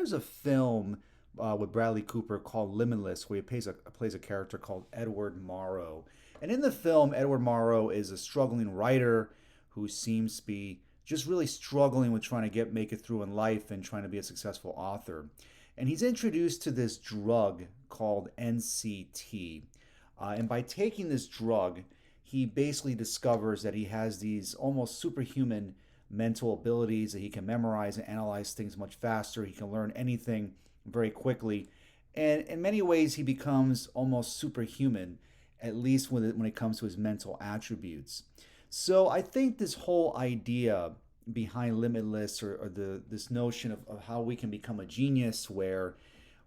There's a film with Bradley Cooper called Limitless where he plays a character called Edward Morrow. And in the film, Edward Morrow is a struggling writer who seems to be just really struggling with trying to make it through in life and trying to be a successful author. And he's introduced to this drug called NCT. And by taking this drug, he basically discovers that he has these almost superhuman mental abilities, that he can memorize and analyze things much faster. He can learn anything very quickly. And in many ways, he becomes almost superhuman, at least when it comes to his mental attributes. So I think this whole idea behind Limitless, or this notion of how we can become a genius where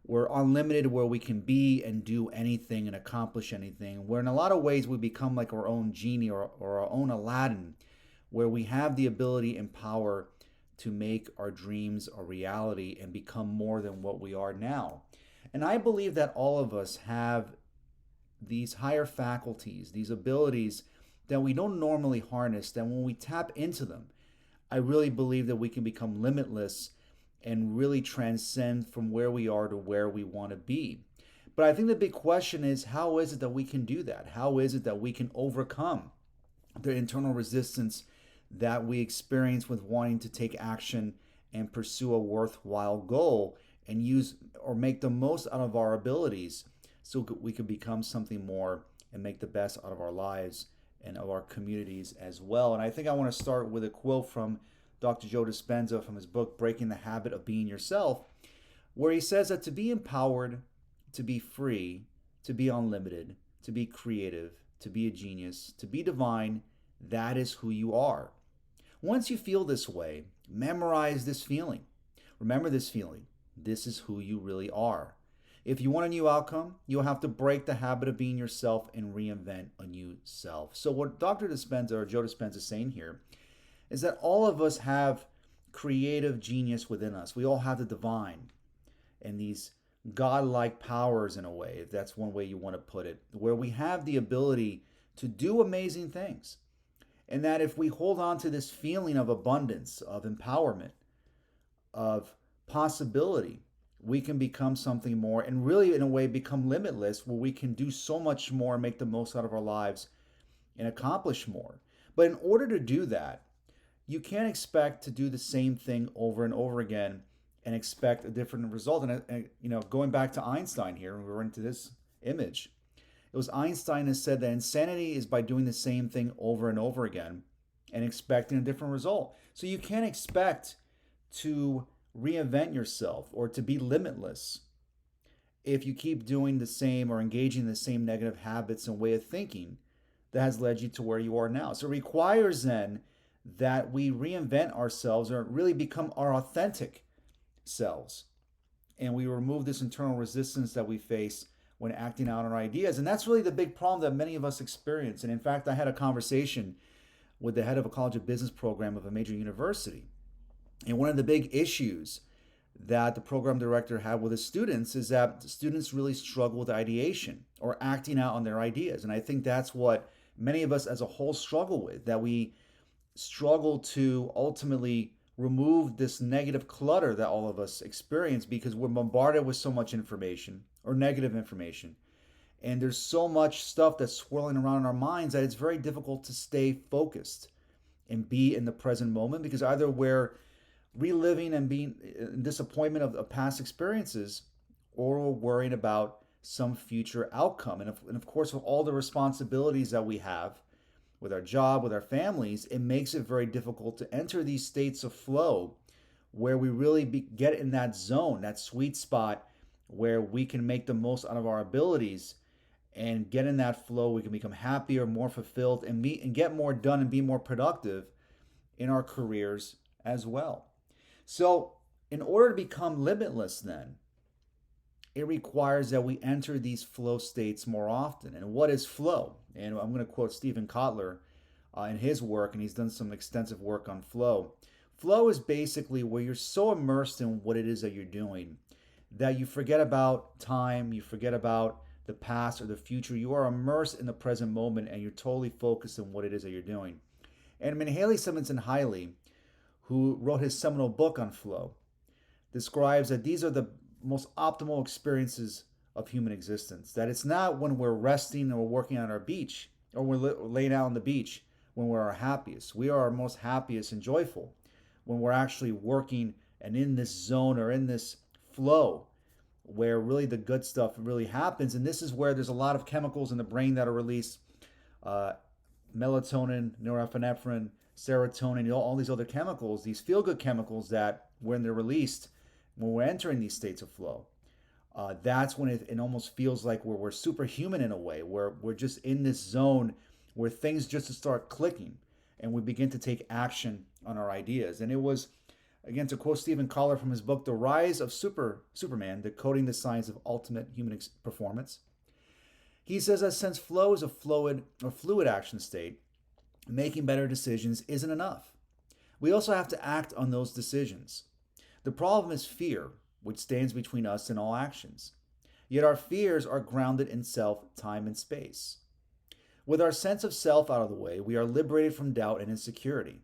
we're unlimited, where we can be and do anything and accomplish anything, where in a lot of ways we become like our own genie, or our own Aladdin, where we have the ability and power to make our dreams a reality and become more than what we are now. And I believe that all of us have these higher faculties, these abilities that we don't normally harness, that when we tap into them, I really believe that we can become limitless and really transcend from where we are to where we want to be. But I think the big question is, how is it that we can do that? How is it that we can overcome the internal resistance that we experience with wanting to take action and pursue a worthwhile goal and use or make the most out of our abilities so we could become something more and make the best out of our lives and of our communities as well. And I think I want to start with a quote from Dr. Joe Dispenza from his book, Breaking the Habit of Being Yourself, where he says that to be empowered, to be free, to be unlimited, to be creative, to be a genius, to be divine, that is who you are. Once you feel this way, memorize this feeling. Remember this feeling. This is who you really are. If you want a new outcome, you'll have to break the habit of being yourself and reinvent a new self. So, what Dr. Dispenza or Joe Dispenza is saying here is that all of us have creative genius within us. We all have the divine and these godlike powers, in a way, if that's one way you want to put it, where we have the ability to do amazing things. And that if we hold on to this feeling of abundance, of empowerment, of possibility, we can become something more and really, in a way, become limitless, where we can do so much more, make the most out of our lives, and accomplish more. But in order to do that, you can't expect to do the same thing over and over again and expect a different result. And going back to Einstein here, we were into this image. It was Einstein that said that insanity is by doing the same thing over and over again and expecting a different result. So you can't expect to reinvent yourself or to be limitless if you keep doing the same or engaging in the same negative habits and way of thinking that has led you to where you are now. So it requires then that we reinvent ourselves or really become our authentic selves. And we remove this internal resistance that we face when acting out on our ideas. And that's really the big problem that many of us experience. And in fact, I had a conversation with the head of a college of business program of a major university. And one of the big issues that the program director had with his students is that students really struggle with ideation or acting out on their ideas. And I think that's what many of us as a whole struggle with, that we struggle to ultimately remove this negative clutter that all of us experience because we're bombarded with so much information or negative information. And there's so much stuff that's swirling around in our minds that it's very difficult to stay focused and be in the present moment, because either we're reliving and being in disappointment of past experiences, or we're worrying about some future outcome. And of course, with all the responsibilities that we have with our job, with our families, it makes it very difficult to enter these states of flow where we really get in that zone, that sweet spot where we can make the most out of our abilities and get in that flow. We can become happier, more fulfilled, and get more done and be more productive in our careers as well. So, in order to become limitless, then, it requires that we enter these flow states more often. And what is flow? And I'm going to quote Stephen Kotler in his work, and he's done some extensive work on flow. Flow is basically where you're so immersed in what it is that you're doing that you forget about time, you forget about the past or the future. You are immersed in the present moment and you're totally focused on what it is that you're doing. And Haley Simonson Hiley, who wrote his seminal book on flow, describes that these are the most optimal experiences of human existence. That it's not when we're resting or working on our beach or we're laying out on the beach when we're our happiest. We are our most happiest and joyful when we're actually working and in this zone or in this flow where really the good stuff really happens. And this is where there's a lot of chemicals in the brain that are released, uh, melatonin, norepinephrine, serotonin, all these other chemicals, these feel good chemicals that when they're released, when we're entering these states of flow, that's when it almost feels like we're superhuman in a way, where we're just in this zone where things just start clicking and we begin to take action on our ideas. And it was, again, to quote Stephen Collar from his book, The Rise of Superman, Decoding the Science of Ultimate Human Performance. He says that since flow is a fluid action state, making better decisions isn't enough. We also have to act on those decisions. The problem is fear, which stands between us and all actions. Yet our fears are grounded in self, time, and space. With our sense of self out of the way, we are liberated from doubt and insecurity.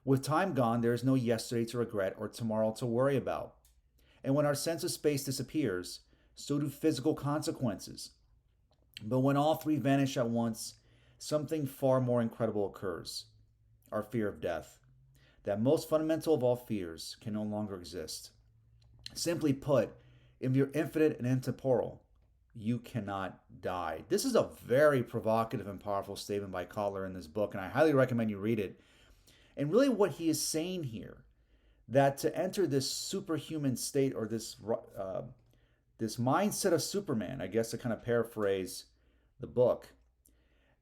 With time gone, there is no yesterday to regret or tomorrow to worry about. And when our sense of space disappears, so do physical consequences. But when all three vanish at once, something far more incredible occurs: our fear of death. That most fundamental of all fears can no longer exist. Simply put, if you're infinite and intemporal, you cannot die. This is a very provocative and powerful statement by Collar in this book, and I highly recommend you read it. And really, what he is saying here, that to enter this superhuman state or this mindset of Superman, I guess to kind of paraphrase the book,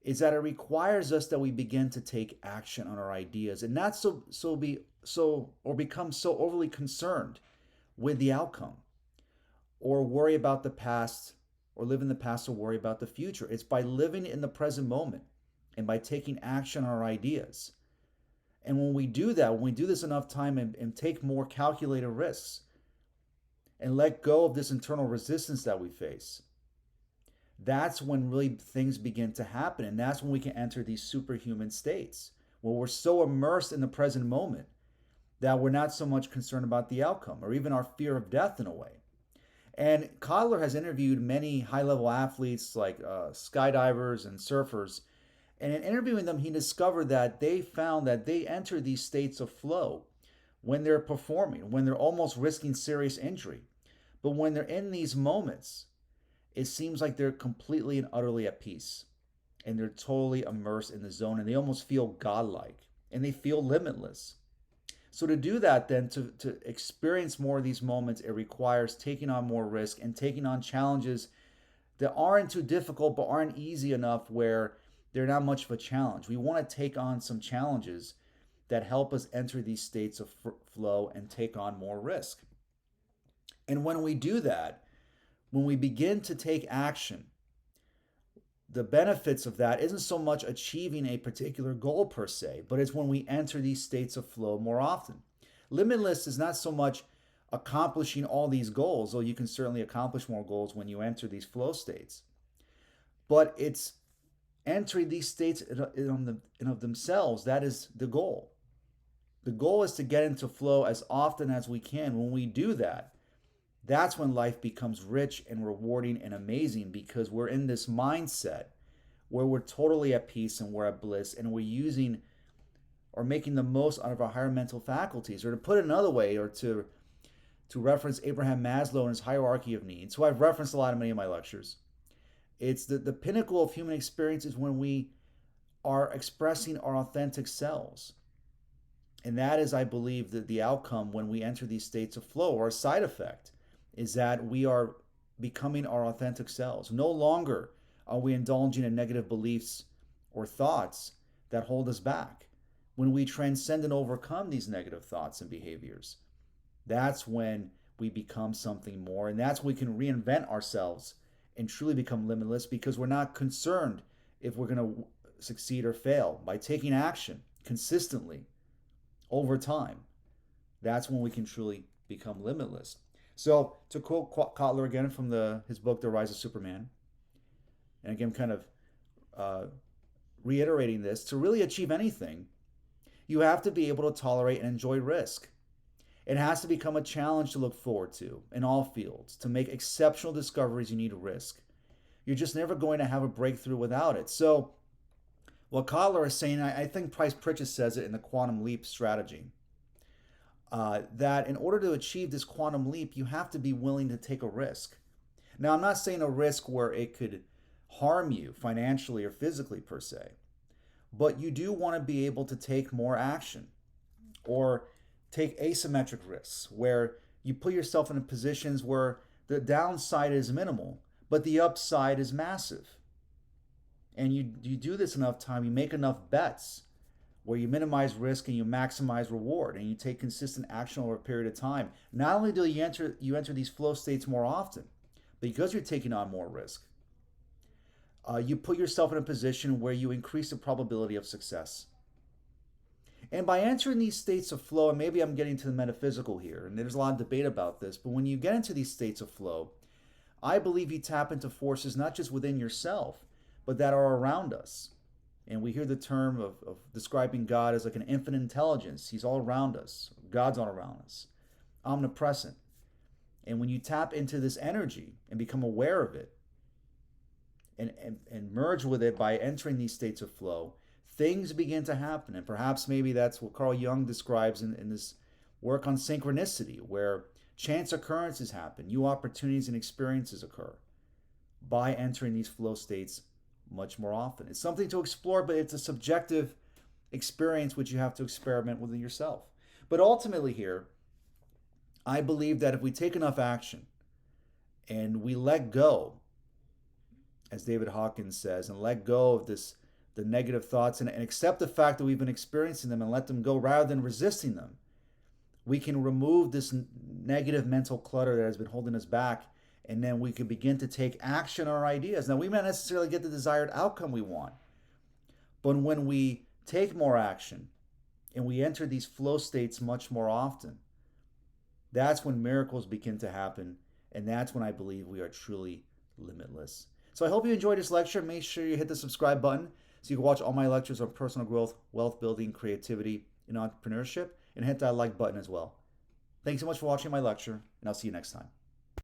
is that it requires us that we begin to take action on our ideas and not become so overly concerned with the outcome or worry about the past or live in the past or worry about the future. It's by living in the present moment and by taking action on our ideas. And when we do that, when we do this enough time and take more calculated risks and let go of this internal resistance that we face, that's when really things begin to happen. And that's when we can enter these superhuman states where we're so immersed in the present moment that we're not so much concerned about the outcome or even our fear of death in a way. And Kotler has interviewed many high-level athletes like skydivers and surfers. And in interviewing them, he discovered that they found that they enter these states of flow when they're performing, when they're almost risking serious injury. But when they're in these moments, it seems like they're completely and utterly at peace. And they're totally immersed in the zone and they almost feel godlike and they feel limitless. So to do that then, to experience more of these moments, it requires taking on more risk and taking on challenges that aren't too difficult but aren't easy enough where they're not much of a challenge. We want to take on some challenges that help us enter these states of flow and take on more risk. And when we do that, when we begin to take action, the benefits of that isn't so much achieving a particular goal per se, but it's when we enter these states of flow more often. Limitless is not so much accomplishing all these goals, though you can certainly accomplish more goals when you enter these flow states. But it's entering these states in of themselves. That is the goal. The goal is to get into flow as often as we can. When we do that, that's when life becomes rich and rewarding and amazing because we're in this mindset where we're totally at peace and we're at bliss and we're using or making the most out of our higher mental faculties. Or to put it another way, or to reference Abraham Maslow and his hierarchy of needs, who I've referenced a lot in many of my lectures, it's the pinnacle of human experience is when we are expressing our authentic selves. And that is, I believe, the outcome when we enter these states of flow, or a side effect, is that we are becoming our authentic selves. No longer are we indulging in negative beliefs or thoughts that hold us back. When we transcend and overcome these negative thoughts and behaviors, that's when we become something more. And that's when we can reinvent ourselves and truly become limitless because we're not concerned if we're going to succeed or fail. By taking action consistently over time, that's when we can truly become limitless. So to quote Kotler again from his book, The Rise of Superman, and again kind of reiterating this, to really achieve anything, you have to be able to tolerate and enjoy risk. It has to become a challenge to look forward to in all fields. To make exceptional discoveries, you need risk. You're just never going to have a breakthrough without it. So, what Kotler is saying, I think Price Pritchett says it in the quantum leap strategy, that in order to achieve this quantum leap, you have to be willing to take a risk. Now, I'm not saying a risk where it could harm you financially or physically per se, but you do want to be able to take more action or take asymmetric risks where you put yourself in positions where the downside is minimal, but the upside is massive. And you do this enough time, you make enough bets where you minimize risk and you maximize reward and you take consistent action over a period of time. Not only do you enter these flow states more often, because you're taking on more risk, you put yourself in a position where you increase the probability of success. And by entering these states of flow, and maybe I'm getting to the metaphysical here, and there's a lot of debate about this, but when you get into these states of flow, I believe you tap into forces not just within yourself, but that are around us. And we hear the term of describing God as like an infinite intelligence. He's all around us. God's all around us, omnipresent. And when you tap into this energy and become aware of it and merge with it by entering these states of flow, things begin to happen. And perhaps maybe that's what Carl Jung describes in this work on synchronicity, where chance occurrences happen, new opportunities and experiences occur by entering these flow states much more often. It's something to explore, but it's a subjective experience which you have to experiment with yourself. But ultimately here, I believe that if we take enough action and we let go, as David Hawkins says, and let go of the negative thoughts and accept the fact that we've been experiencing them and let them go rather than resisting them, we can remove this negative mental clutter that has been holding us back, and then we can begin to take action on our ideas. Now, we may not necessarily get the desired outcome we want, but when we take more action and we enter these flow states much more often, that's when miracles begin to happen, and that's when I believe we are truly limitless. So I hope you enjoyed this lecture. Make sure you hit the subscribe button so you can watch all my lectures on personal growth, wealth building, creativity, and entrepreneurship, and hit that like button as well. Thanks so much for watching my lecture, and I'll see you next time.